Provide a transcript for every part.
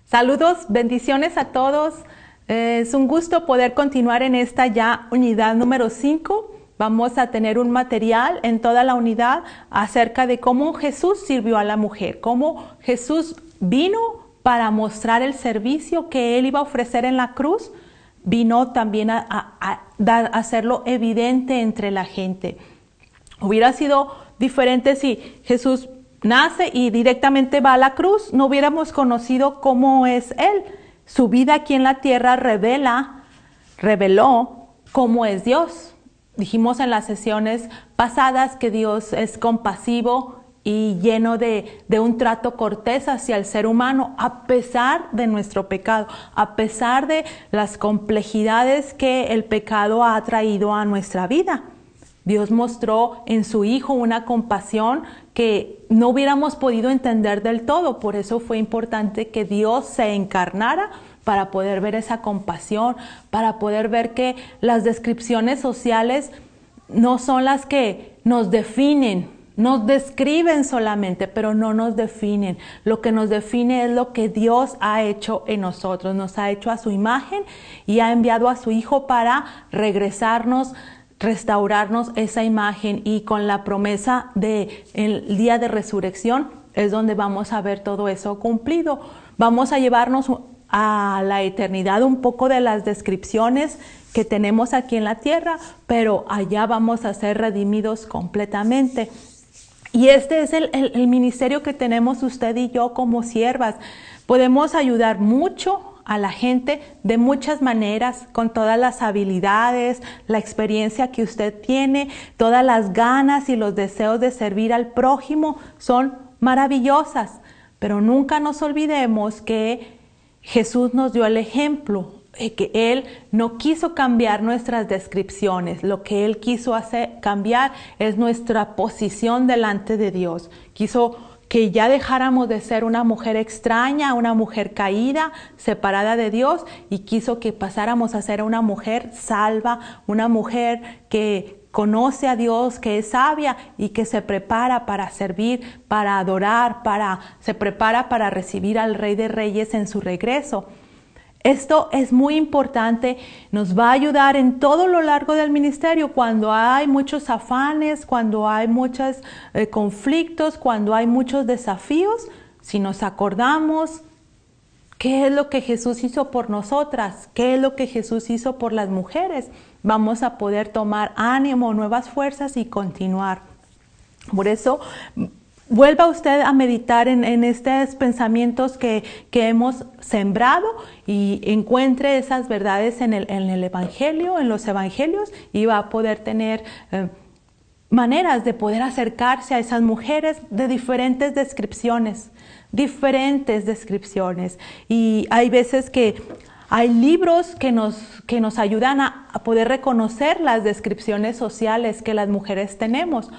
Saludos, bendiciones a todos. Es un gusto poder continuar en esta ya unidad número 5. Vamos a tener un material en toda la unidad acerca de cómo Jesús sirvió a la mujer, cómo Jesús vino para mostrar el servicio que Él iba a ofrecer en la cruz, vino también a hacerlo evidente entre la gente. Hubiera sido diferente si Jesús nace y directamente va a la cruz, no hubiéramos conocido cómo es Él. Su vida aquí en la tierra reveló cómo es Dios. Dijimos en las sesiones pasadas que Dios es compasivo y lleno de un trato cortés hacia el ser humano, a pesar de nuestro pecado, a pesar de las complejidades que el pecado ha traído a nuestra vida. Dios mostró en su Hijo una compasión que no hubiéramos podido entender del todo. Por eso fue importante que Dios se encarnara para poder ver esa compasión, para poder ver que las descripciones sociales no son las que nos definen, nos describen solamente, pero no nos definen. Lo que nos define es lo que Dios ha hecho en nosotros. Nos ha hecho a su imagen y ha enviado a su Hijo para regresarnos, restaurarnos esa imagen, y con la promesa de el día de resurrección es donde vamos a ver todo eso cumplido. Vamos a llevarnos a la eternidad un poco de las descripciones que tenemos aquí en la tierra, pero allá vamos a ser redimidos completamente. Y este es el ministerio que tenemos usted y yo como siervas. Podemos ayudar mucho a la gente de muchas maneras, con todas las habilidades, la experiencia que usted tiene, todas las ganas y los deseos de servir al prójimo son maravillosas. Pero nunca nos olvidemos que Jesús nos dio el ejemplo, que Él no quiso cambiar nuestras descripciones. Lo que Él quiso cambiar es nuestra posición delante de Dios. Quiso que ya dejáramos de ser una mujer extraña, una mujer caída, separada de Dios, y quiso que pasáramos a ser una mujer salva, una mujer que conoce a Dios, que es sabia y que se prepara para servir, para adorar, se prepara para recibir al Rey de Reyes en su regreso. Esto es muy importante, nos va a ayudar en todo lo largo del ministerio, cuando hay muchos afanes, cuando hay muchos conflictos, cuando hay muchos desafíos. Si nos acordamos qué es lo que Jesús hizo por nosotras, qué es lo que Jesús hizo por las mujeres, vamos a poder tomar ánimo, nuevas fuerzas y continuar. Por eso, vuelva usted a meditar en estos pensamientos que hemos sembrado, y encuentre esas verdades en el Evangelio, en los Evangelios, y va a poder tener maneras de poder acercarse a esas mujeres de diferentes descripciones. Y hay veces que hay libros que nos ayudan a poder reconocer las descripciones sociales que las mujeres tenemos,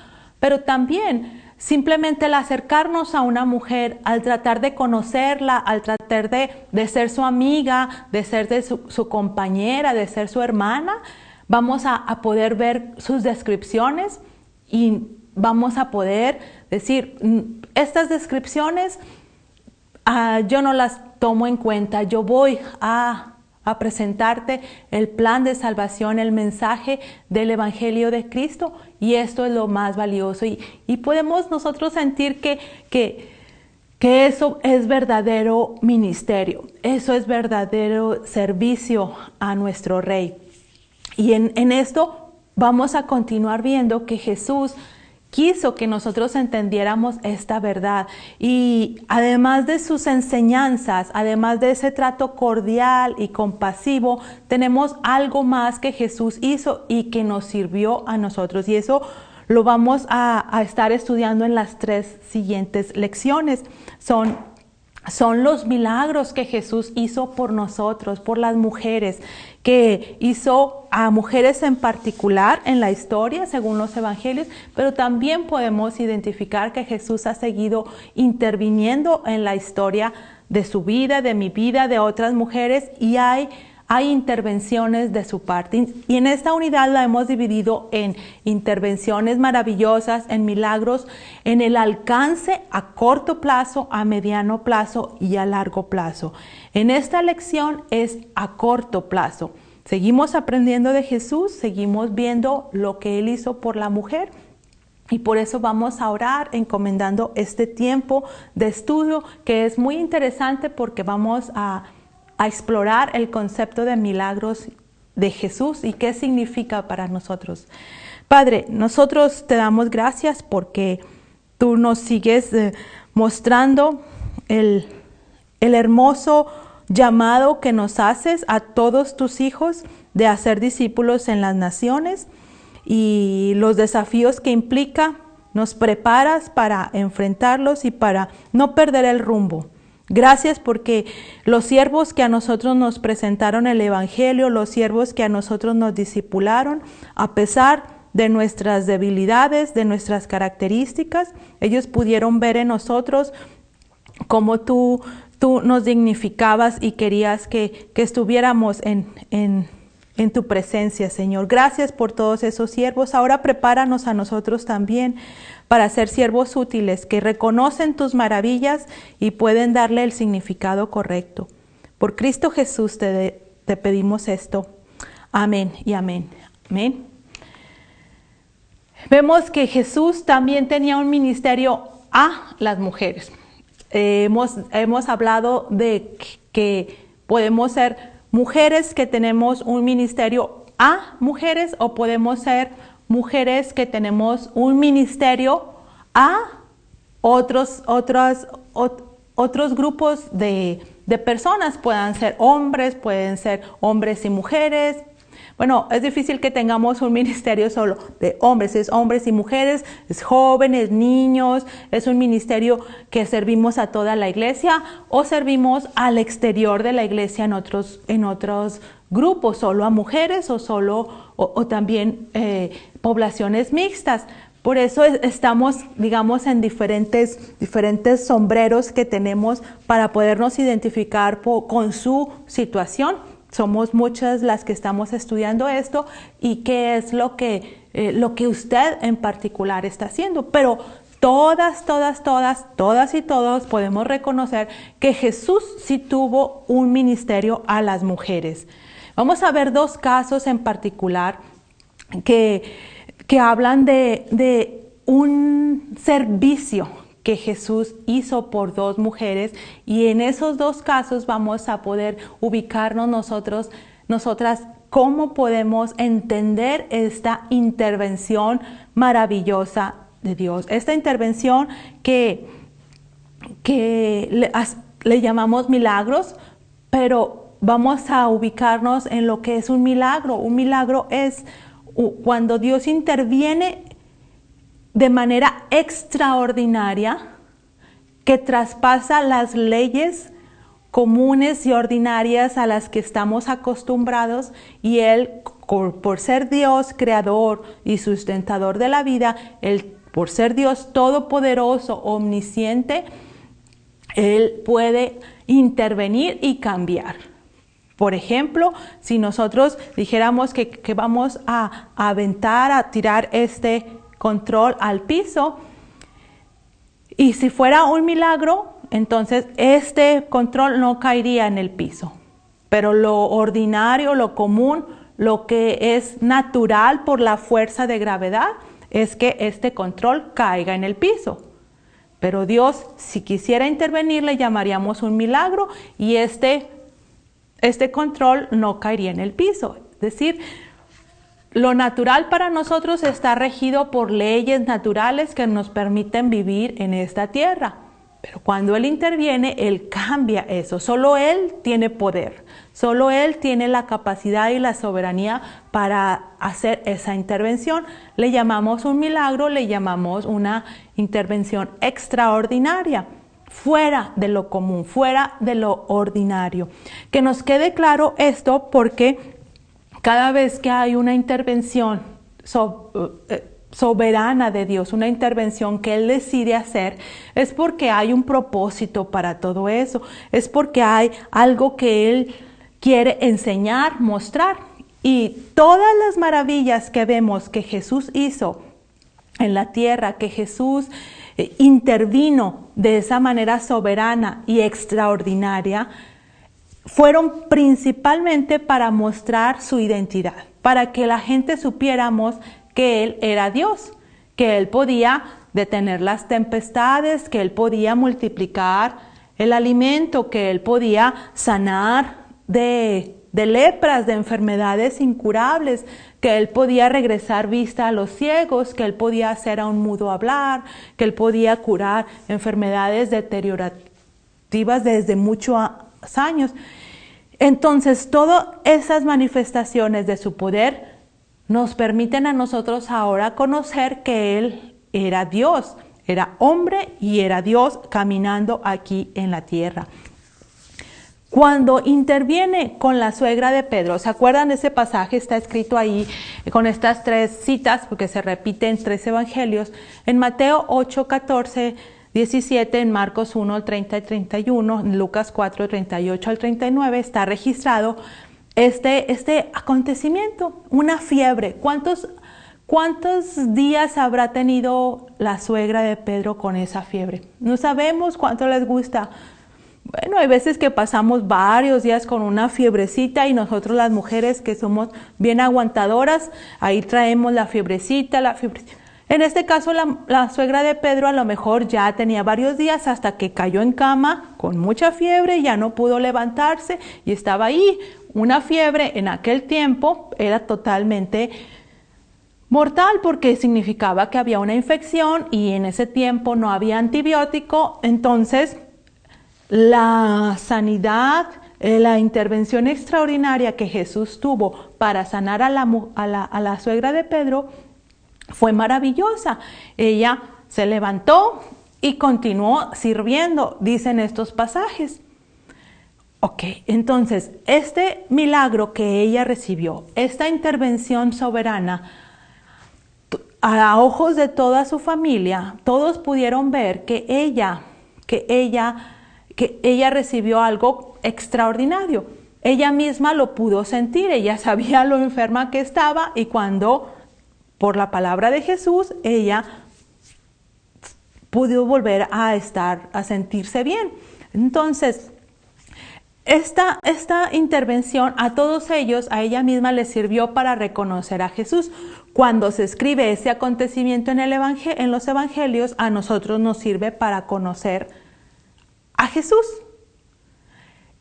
pero también simplemente el acercarnos a una mujer, al tratar de conocerla, al tratar de ser su amiga, de ser su compañera, de ser su hermana, vamos a poder ver sus descripciones y vamos a poder decir, estas descripciones yo no las tomo en cuenta, yo voy a presentarte el plan de salvación, el mensaje del Evangelio de Cristo, y esto es lo más valioso. Y podemos nosotros sentir que eso es verdadero ministerio, eso es verdadero servicio a nuestro Rey. Y en esto vamos a continuar viendo que Jesús quiso que nosotros entendiéramos esta verdad, y además de sus enseñanzas, además de ese trato cordial y compasivo, tenemos algo más que Jesús hizo y que nos sirvió a nosotros, y eso lo vamos a estar estudiando en las 3 siguientes lecciones. Son los milagros que Jesús hizo por nosotros, por las mujeres, que hizo a mujeres en particular en la historia, según los evangelios, pero también podemos identificar que Jesús ha seguido interviniendo en la historia de su vida, de mi vida, de otras mujeres, y hay hay intervenciones de su parte. Y en esta unidad la hemos dividido en intervenciones maravillosas, en milagros, en el alcance a corto plazo, a mediano plazo y a largo plazo. En esta lección es a corto plazo. Seguimos aprendiendo de Jesús, seguimos viendo lo que Él hizo por la mujer. Y por eso vamos a orar encomendando este tiempo de estudio, que es muy interesante porque vamos a explorar el concepto de milagros de Jesús y qué significa para nosotros. Padre, nosotros te damos gracias porque tú nos sigues mostrando el hermoso llamado que nos haces a todos tus hijos de hacer discípulos en las naciones y los desafíos que implica. Nos preparas para enfrentarlos y para no perder el rumbo. Gracias porque los siervos que a nosotros nos presentaron el Evangelio, los siervos que a nosotros nos discipularon, a pesar de nuestras debilidades, de nuestras características, ellos pudieron ver en nosotros cómo tú nos dignificabas y querías que estuviéramos en tu presencia, Señor. Gracias por todos esos siervos. Ahora prepáranos a nosotros también para ser siervos útiles que reconocen tus maravillas y pueden darle el significado correcto. Por Cristo Jesús te pedimos esto. Amén y amén. Amén. Vemos que Jesús también tenía un ministerio a las mujeres. Hemos hablado de que podemos ser mujeres que tenemos un ministerio a mujeres o podemos ser mujeres que tenemos un ministerio a otros grupos de personas. Pueden ser hombres y mujeres. Bueno, es difícil que tengamos un ministerio solo de hombres, es hombres y mujeres, es jóvenes, niños, es un ministerio que servimos a toda la iglesia o servimos al exterior de la iglesia en otros grupos, solo a mujeres o también poblaciones mixtas. Por eso estamos, digamos, en diferentes sombreros que tenemos para podernos identificar con su situación. Somos muchas las que estamos estudiando esto y qué es lo que usted en particular está haciendo. Pero todas y todos podemos reconocer que Jesús sí tuvo un ministerio a las mujeres. Vamos a ver dos casos en particular que hablan de un servicio que Jesús hizo por dos mujeres, y en esos dos casos vamos a poder ubicarnos nosotras cómo podemos entender esta intervención maravillosa de Dios. Esta intervención que le llamamos milagros, pero vamos a ubicarnos en lo que es un milagro. Un milagro es cuando Dios interviene de manera extraordinaria, que traspasa las leyes comunes y ordinarias a las que estamos acostumbrados, y Él, por ser Dios creador y sustentador de la vida, Él, por ser Dios todopoderoso, omnisciente, Él puede intervenir y cambiar. Por ejemplo, si nosotros dijéramos que vamos a aventar, a tirar este control al piso, y si fuera un milagro, entonces este control no caería en el piso. Pero lo ordinario, lo común, lo que es natural por la fuerza de gravedad, es que este control caiga en el piso. Pero Dios, si quisiera intervenir, le llamaríamos un milagro, y este control no caería en el piso. Es decir, lo natural para nosotros está regido por leyes naturales que nos permiten vivir en esta tierra. Pero cuando Él interviene, Él cambia eso. Solo Él tiene poder. Solo Él tiene la capacidad y la soberanía para hacer esa intervención. Le llamamos un milagro, le llamamos una intervención extraordinaria, fuera de lo común, fuera de lo ordinario. Que nos quede claro esto, porque cada vez que hay una intervención soberana de Dios, una intervención que Él decide hacer, es porque hay un propósito para todo eso, es porque hay algo que Él quiere enseñar, mostrar. Y todas las maravillas que vemos que Jesús hizo en la tierra, que Jesús intervino de esa manera soberana y extraordinaria, fueron principalmente para mostrar su identidad, para que la gente supiéramos que Él era Dios, que Él podía detener las tempestades, que Él podía multiplicar el alimento, que Él podía sanar de lepras, de enfermedades incurables, que Él podía regresar vista a los ciegos, que Él podía hacer a un mudo hablar, que Él podía curar enfermedades deteriorativas desde muchos años. Entonces, todas esas manifestaciones de su poder nos permiten a nosotros ahora conocer que Él era Dios, era hombre y era Dios caminando aquí en la tierra. Cuando interviene con la suegra de Pedro, ¿se acuerdan de ese pasaje? Está escrito ahí con estas 3 citas, porque se repite en 3 evangelios, en Mateo 8, 14, 17, en Marcos 1, 30 y 31, en Lucas 4, 38 al 39, está registrado este acontecimiento, una fiebre. ¿Cuántos días habrá tenido la suegra de Pedro con esa fiebre? No sabemos cuánto les gusta. Bueno, hay veces que pasamos varios días con una fiebrecita y nosotros las mujeres que somos bien aguantadoras, ahí traemos la fiebrecita. En este caso la suegra de Pedro a lo mejor ya tenía varios días hasta que cayó en cama con mucha fiebre, ya no pudo levantarse y estaba ahí. Una fiebre en aquel tiempo era totalmente mortal porque significaba que había una infección y en ese tiempo no había antibiótico, entonces la sanidad, la intervención extraordinaria que Jesús tuvo para sanar a la suegra de Pedro fue maravillosa. Ella se levantó y continuó sirviendo, dicen estos pasajes. Ok, entonces este milagro que ella recibió, esta intervención soberana, a ojos de toda su familia, todos pudieron ver que ella recibió algo extraordinario. Ella misma lo pudo sentir, ella sabía lo enferma que estaba y cuando, por la palabra de Jesús, ella pudo volver a sentirse bien. Entonces, esta intervención a todos ellos, a ella misma les sirvió para reconocer a Jesús. Cuando se escribe ese acontecimiento en los evangelios, a nosotros nos sirve para conocer a Jesús.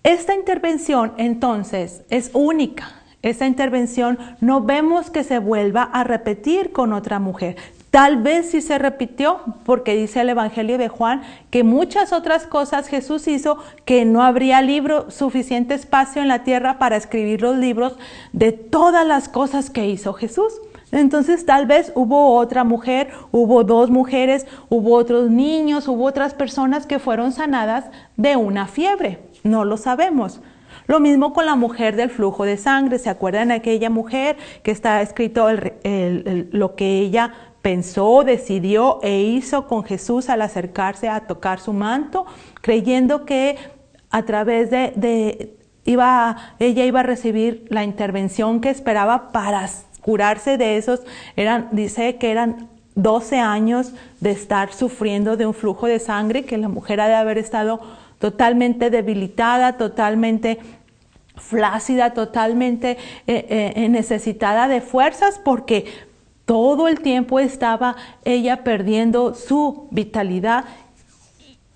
Esta intervención entonces es única. Esta intervención no vemos que se vuelva a repetir con otra mujer. Tal vez sí se repitió porque dice el Evangelio de Juan que muchas otras cosas Jesús hizo que no habría suficiente espacio en la tierra para escribir los libros de todas las cosas que hizo Jesús. Entonces tal vez hubo otra mujer, hubo 2 mujeres, hubo otros niños, hubo otras personas que fueron sanadas de una fiebre. No lo sabemos. Lo mismo con la mujer del flujo de sangre. ¿Se acuerdan de aquella mujer que está escrito lo que ella pensó, decidió e hizo con Jesús al acercarse a tocar su manto, creyendo que a través ella iba a recibir la intervención que esperaba para curarse de esos? Dice que eran 12 años de estar sufriendo de un flujo de sangre, que la mujer ha de haber estado totalmente debilitada, totalmente flácida, totalmente necesitada de fuerzas, porque todo el tiempo estaba ella perdiendo su vitalidad.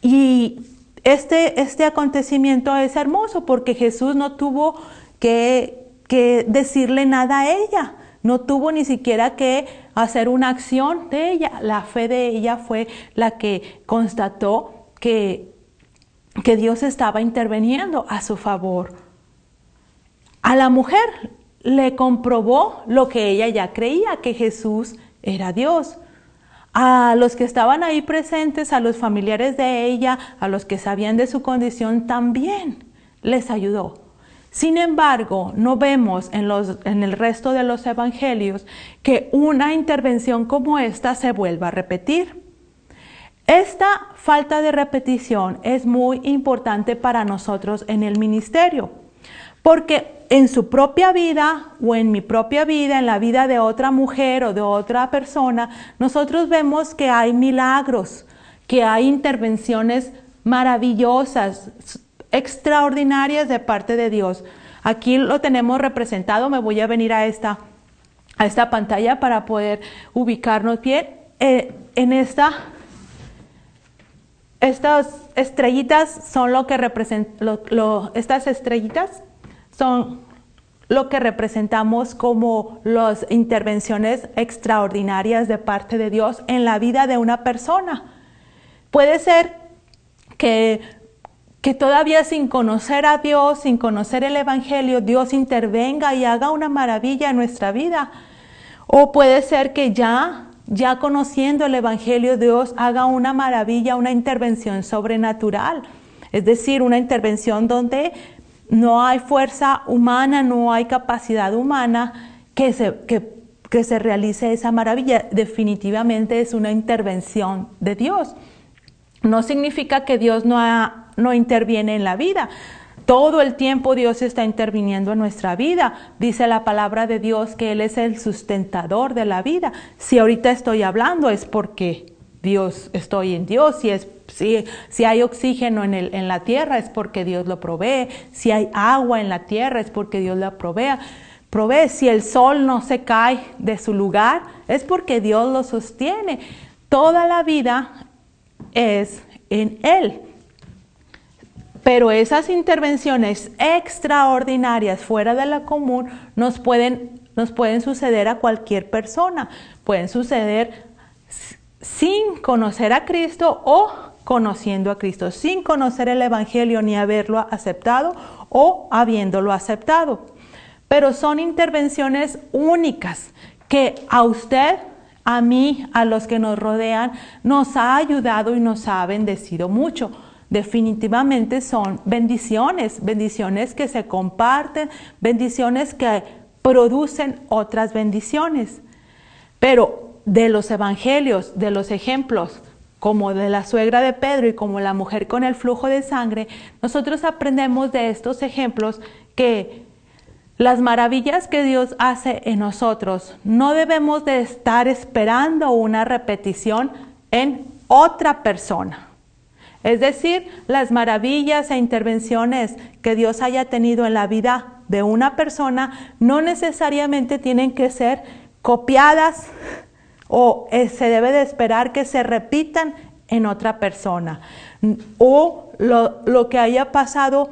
Y este acontecimiento es hermoso porque Jesús no tuvo que decirle nada a ella. No tuvo ni siquiera que hacer una acción de ella. La fe de ella fue la que constató que Dios estaba interviniendo a su favor. A la mujer le comprobó lo que ella ya creía, que Jesús era Dios. A los que estaban ahí presentes, a los familiares de ella, a los que sabían de su condición, también les ayudó. Sin embargo, no vemos en el resto de los evangelios que una intervención como esta se vuelva a repetir. Esta falta de repetición es muy importante para nosotros en el ministerio, Porque en su propia vida o en mi propia vida, en la vida de otra mujer o de otra persona, nosotros vemos que hay milagros, que hay intervenciones maravillosas, extraordinarias de parte de Dios. Aquí lo tenemos representado. Me voy a venir a esta pantalla para poder ubicarnos bien. Estas estrellitas son lo que representan, estas estrellitas son lo que representamos como las intervenciones extraordinarias de parte de Dios en la vida de una persona. Puede ser que todavía sin conocer a Dios, sin conocer el Evangelio, Dios intervenga y haga una maravilla en nuestra vida. O puede ser que ya conociendo el Evangelio, Dios haga una maravilla, una intervención sobrenatural. Es decir, una intervención donde no hay fuerza humana, no hay capacidad humana que se realice esa maravilla. Definitivamente es una intervención de Dios. No significa que Dios no interviene en la vida. Todo el tiempo Dios está interviniendo en nuestra vida. Dice la palabra de Dios que Él es el sustentador de la vida. Si ahorita estoy hablando es porque estoy en Dios. Si hay oxígeno en la tierra es porque Dios lo provee. Si hay agua en la tierra es porque Dios la provee. Si el sol no se cae de su lugar es porque Dios lo sostiene. Toda la vida es en Él. Pero esas intervenciones extraordinarias fuera de la común nos pueden suceder a cualquier persona. Pueden suceder sin conocer a Cristo o conociendo a Cristo, sin conocer el Evangelio ni haberlo aceptado o habiéndolo aceptado. Pero son intervenciones únicas que a usted, a mí, a los que nos rodean, nos ha ayudado y nos ha bendecido mucho. Definitivamente son bendiciones que se comparten, bendiciones que producen otras bendiciones. Pero de los evangelios, de los ejemplos, como de la suegra de Pedro y como la mujer con el flujo de sangre, nosotros aprendemos de estos ejemplos que las maravillas que Dios hace en nosotros no debemos de estar esperando una repetición en otra persona. Es decir, las maravillas e intervenciones que Dios haya tenido en la vida de una persona no necesariamente tienen que ser copiadas o se debe de esperar que se repitan en otra persona. O lo que haya pasado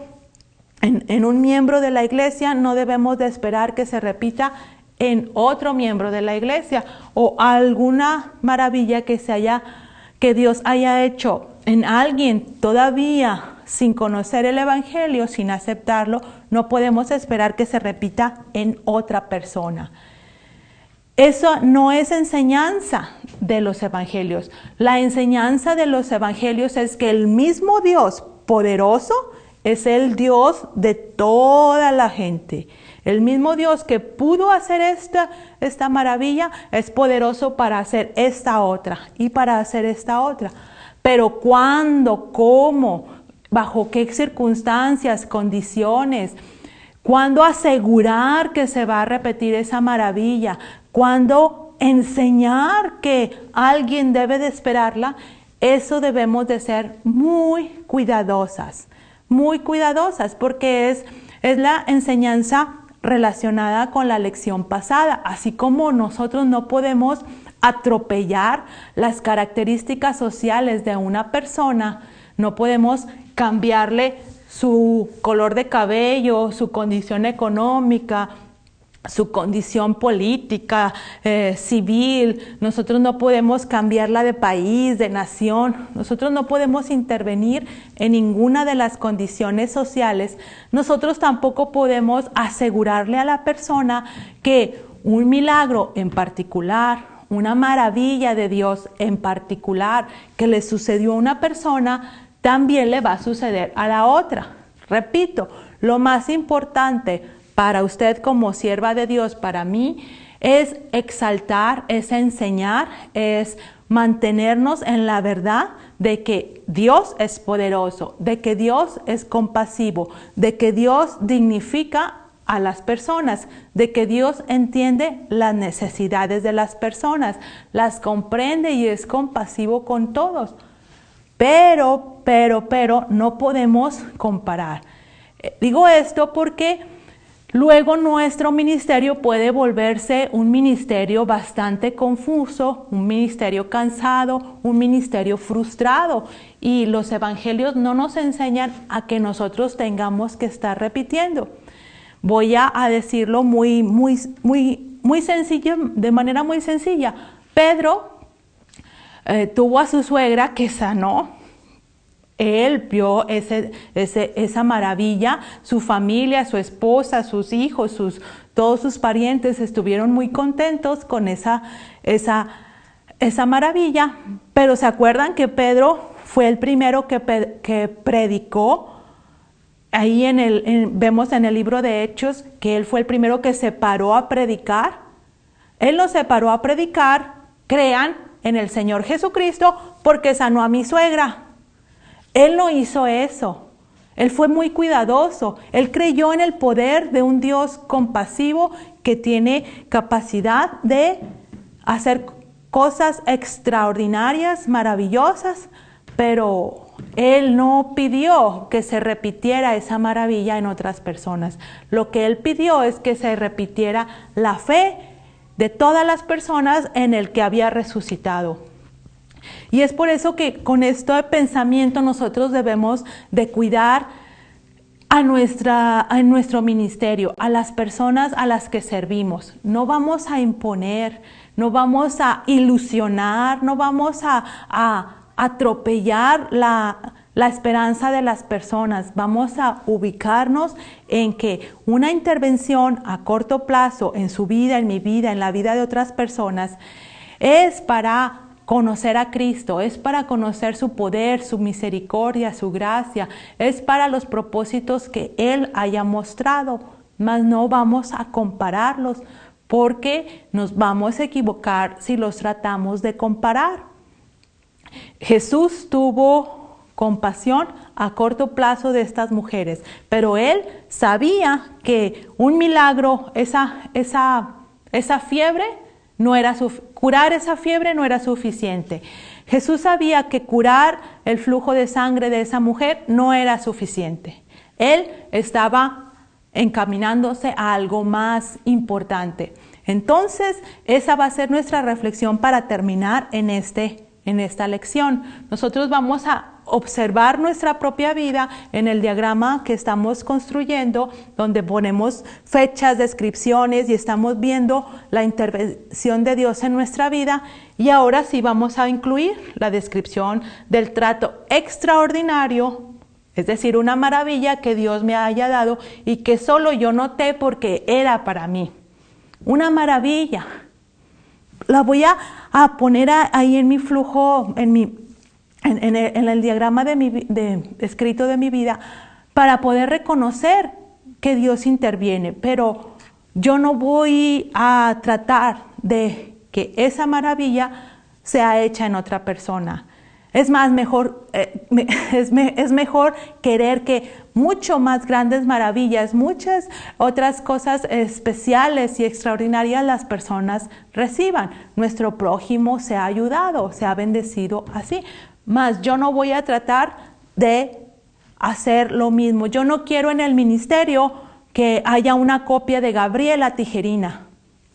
en un miembro de la iglesia no debemos de esperar que se repita en otro miembro de la iglesia. O alguna maravilla que Dios haya hecho en alguien todavía sin conocer el Evangelio, sin aceptarlo, no podemos esperar que se repita en otra persona. Eso no es enseñanza de los Evangelios. La enseñanza de los Evangelios es que el mismo Dios poderoso es el Dios de toda la gente. El mismo Dios que pudo hacer esta maravilla es poderoso para hacer esta otra y para hacer esta otra. Pero ¿cuándo? ¿Cómo? ¿Bajo qué circunstancias? ¿Condiciones? ¿Cuándo asegurar que se va a repetir esa maravilla? ¿Cuándo enseñar que alguien debe de esperarla? Eso debemos de ser muy cuidadosas porque es la enseñanza relacionada con la lección pasada. Así como nosotros no podemos atropellar las características sociales de una persona, no podemos cambiarle su color de cabello, su condición económica, su condición política, civil. Nosotros no podemos cambiarla de país, de nación. Nosotros no podemos intervenir en ninguna de las condiciones sociales. Nosotros tampoco podemos asegurarle a la persona que un milagro en particular, una maravilla de Dios en particular que le sucedió a una persona, también le va a suceder a la otra. Repito, lo más importante para usted como sierva de Dios, para mí, es exaltar, es enseñar, es mantenernos en la verdad, de que Dios es poderoso, de que Dios es compasivo, de que Dios dignifica a las personas, de que Dios entiende las necesidades de las personas, las comprende y es compasivo con todos. Pero no podemos comparar. Digo esto porque luego nuestro ministerio puede volverse un ministerio bastante confuso, un ministerio cansado, un ministerio frustrado. Y los evangelios no nos enseñan a que nosotros tengamos que estar repitiendo. Voy a decirlo muy sencillo, de manera muy sencilla. Pedro tuvo a su suegra que sanó. Él vio esa maravilla, su familia, su esposa, sus hijos, todos sus parientes estuvieron muy contentos con esa maravilla. Pero ¿se acuerdan que Pedro fue el primero que predicó? Ahí vemos en el libro de Hechos que él fue el primero que se paró a predicar. Él no se paró a predicar, crean en el Señor Jesucristo porque sanó a mi suegra. Él no hizo eso. Él fue muy cuidadoso. Él creyó en el poder de un Dios compasivo que tiene capacidad de hacer cosas extraordinarias, maravillosas, pero Él no pidió que se repitiera esa maravilla en otras personas. Lo que Él pidió es que se repitiera la fe de todas las personas en el que había resucitado. Y es por eso que con este pensamiento nosotros debemos de cuidar a nuestro ministerio, a las personas a las que servimos. No vamos a imponer, no vamos a ilusionar, no vamos a atropellar la esperanza de las personas. Vamos a ubicarnos en que una intervención a corto plazo en su vida, en mi vida, en la vida de otras personas, es para conocer a Cristo, es para conocer su poder, su misericordia, su gracia, es para los propósitos que Él haya mostrado, mas no vamos a compararlos porque nos vamos a equivocar si los tratamos de comparar. Jesús tuvo compasión a corto plazo de estas mujeres, pero Él sabía que un milagro, esa fiebre, curar esa fiebre no era suficiente. Jesús sabía que curar el flujo de sangre de esa mujer no era suficiente. Él estaba encaminándose a algo más importante. Entonces, esa va a ser nuestra reflexión para terminar en esta lección. Nosotros vamos a observar nuestra propia vida en el diagrama que estamos construyendo, donde ponemos fechas, descripciones y estamos viendo la intervención de Dios en nuestra vida. Y ahora sí vamos a incluir la descripción del trato extraordinario, es decir, una maravilla que Dios me haya dado y que solo yo noté porque era para mí. Una maravilla. La voy a poner ahí en mi flujo, en el diagrama escrito de mi vida, para poder reconocer que Dios interviene. Pero yo no voy a tratar de que esa maravilla sea hecha en otra persona. Es mejor querer que mucho más grandes maravillas, muchas otras cosas especiales y extraordinarias las personas reciban. Nuestro prójimo se ha ayudado, se ha bendecido así. Mas yo no voy a tratar de hacer lo mismo. Yo no quiero en el ministerio que haya una copia de Gabriela Tijerina.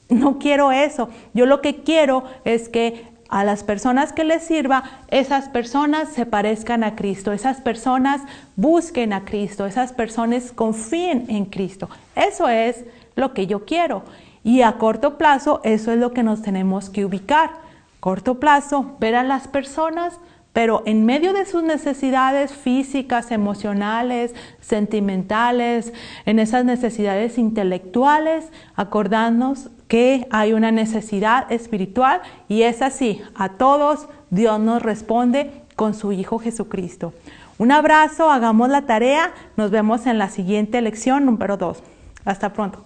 No quiero eso. Yo lo que quiero es que a las personas que les sirva, esas personas se parezcan a Cristo, esas personas busquen a Cristo, esas personas confíen en Cristo. Eso es lo que yo quiero. Y a corto plazo, eso es lo que nos tenemos que ubicar. Corto plazo, ver a las personas, pero en medio de sus necesidades físicas, emocionales, sentimentales, en esas necesidades intelectuales, acordarnos que hay una necesidad espiritual y es así, a todos Dios nos responde con su Hijo Jesucristo. Un abrazo, hagamos la tarea, nos vemos en la siguiente lección número 2. Hasta pronto.